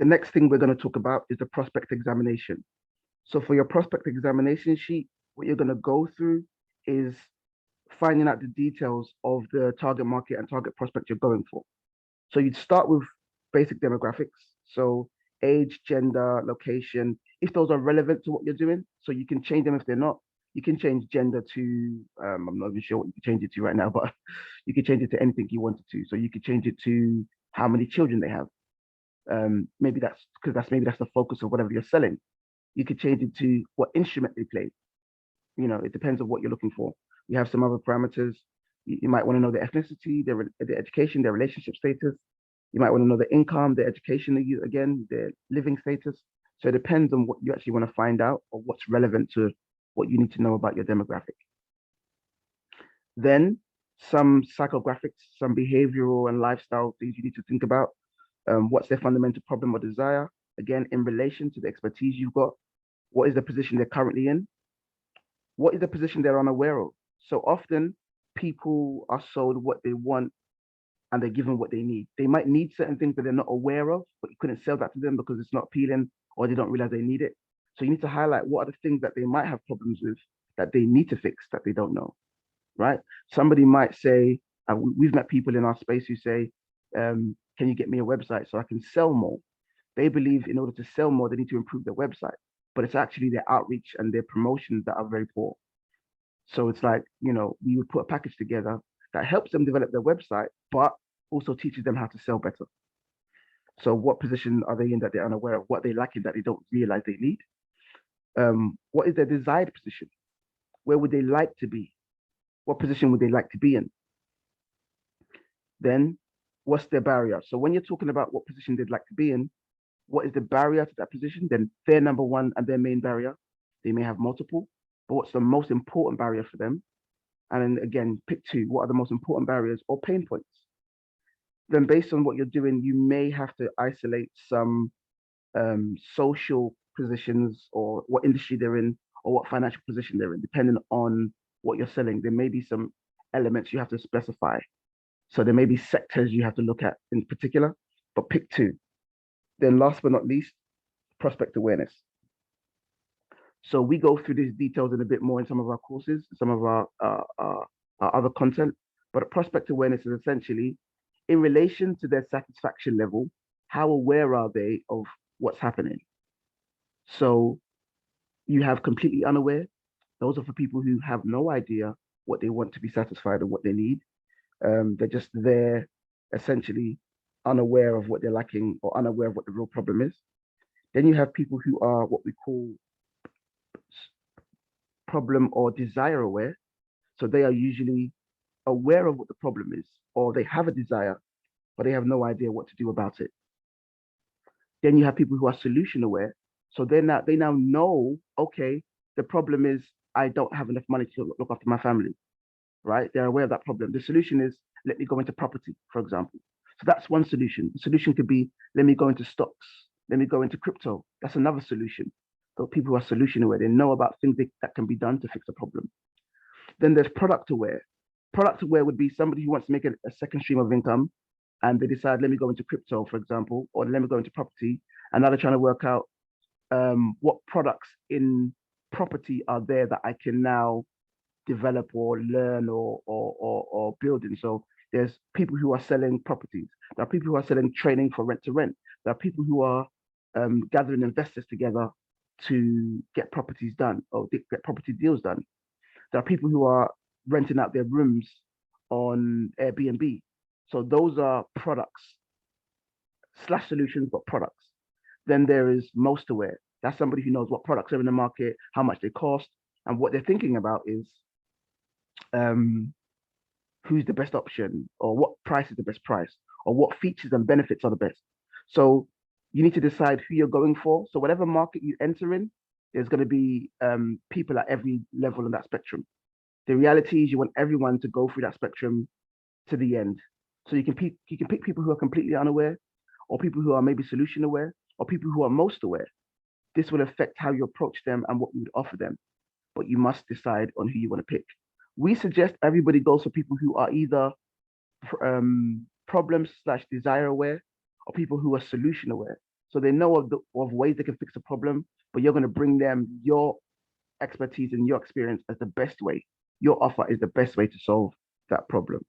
The next thing we're going to talk about is the prospect examination. So for your prospect examination sheet, what you're going to go through is finding out the details of the target market and target prospect you're going for. So you'd start with basic demographics. So age, gender, location, if those are relevant to what you're doing. So you can change them if they're not. You can change gender to, I'm not even sure what you can change it to right now, but you can change it to anything you wanted to. So you could change it to how many children they have. Maybe that's because that's the focus of whatever you're selling. You could change it to what instrument they play. It depends on what you're looking for. We have some other parameters. You might want to know their ethnicity, their education, their relationship status. You might want to know their income, their education, again, their living status. So it depends on what you actually want to find out or what's relevant to what you need to know about your demographic. Then some psychographics, some behavioral and lifestyle things you need to think about. What's their fundamental problem or desire? Again, in relation to the expertise you've got. What is the position they're currently in? What is the position they're unaware of? So often people are sold what they want and they're given what they need. They might need certain things that they're not aware of, but you couldn't sell that to them because it's not appealing or they don't realize they need it. So you need to highlight what are the things that they might have problems with that they need to fix that they don't know, right? Somebody might say, we've met people in our space who say, can you get me a website so I can sell more? They believe in order to sell more, they need to improve their website, but it's actually their outreach and their promotions that are very poor. So it's like, we would put a package together that helps them develop their website, but also teaches them how to sell better. So what position are they in that they're unaware of? What they lacking that they don't realize they need? What is their desired position? Where would they like to be? What position would they like to be in? Then what's their barrier? So when you're talking about what position they'd like to be in, what is the barrier to that position? Then their number one and their main barrier. They may have multiple, but what's the most important barrier for them? And then again, pick two. What are the most important barriers or pain points? Then based on what you're doing, you may have to isolate some social positions or what industry they're in or what financial position they're in, depending on what you're selling. There may be some elements you have to specify. So there may be sectors you have to look at in particular, but pick two. Then last but not least, prospect awareness. So we go through these details in a bit more in some of our courses, some of our other content. But prospect awareness is essentially in relation to their satisfaction level, how aware are they of what's happening? So you have completely unaware. Those are for people who have no idea what they want to be satisfied and what they need. They're just there essentially unaware of what they're lacking or unaware of what the real problem is. Then you have people who are what we call problem or desire aware. So they are usually aware of what the problem is, or they have a desire, but they have no idea what to do about it. Then you have people who are solution aware. So they now know, okay, the problem is I don't have enough money to look after my family, right? They're aware of that problem. The solution is let me go into property, for example. So that's one solution. The solution could be let me go into stocks, let me go into crypto. That's another solution. So people who are solution aware, they know about things that can be done to fix a problem. Then there's product aware. Product aware would be somebody who wants to make a second stream of income and they decide, let me go into crypto, for example, or let me go into property. And now they're trying to work out what products in property are there that I can now develop or learn or build in. So there's people who are selling properties. There are people who are selling training for rent to rent. There are people who are gathering investors together to get properties done or get property deals done. There are people who are renting out their rooms on Airbnb. So those are products slash solutions, but products. Then there is most aware. That's somebody who knows what products are in the market, how much they cost, and what they're thinking about is who's the best option, or what price is the best price, or what features and benefits are the best. So you need to decide who you're going for. So whatever market you enter in, there's going to be people at every level in that spectrum. The reality is you want everyone to go through that spectrum to the end. So you can pick people who are completely unaware, or people who are maybe solution aware, or people who are most aware. This will affect how you approach them and what you would offer them. But you must decide on who you want to pick. We suggest everybody goes for people who are either problem slash desire aware or people who are solution aware. So they know of ways they can fix a problem, but you're going to bring them your expertise and your experience as the best way. Your offer is the best way to solve that problem.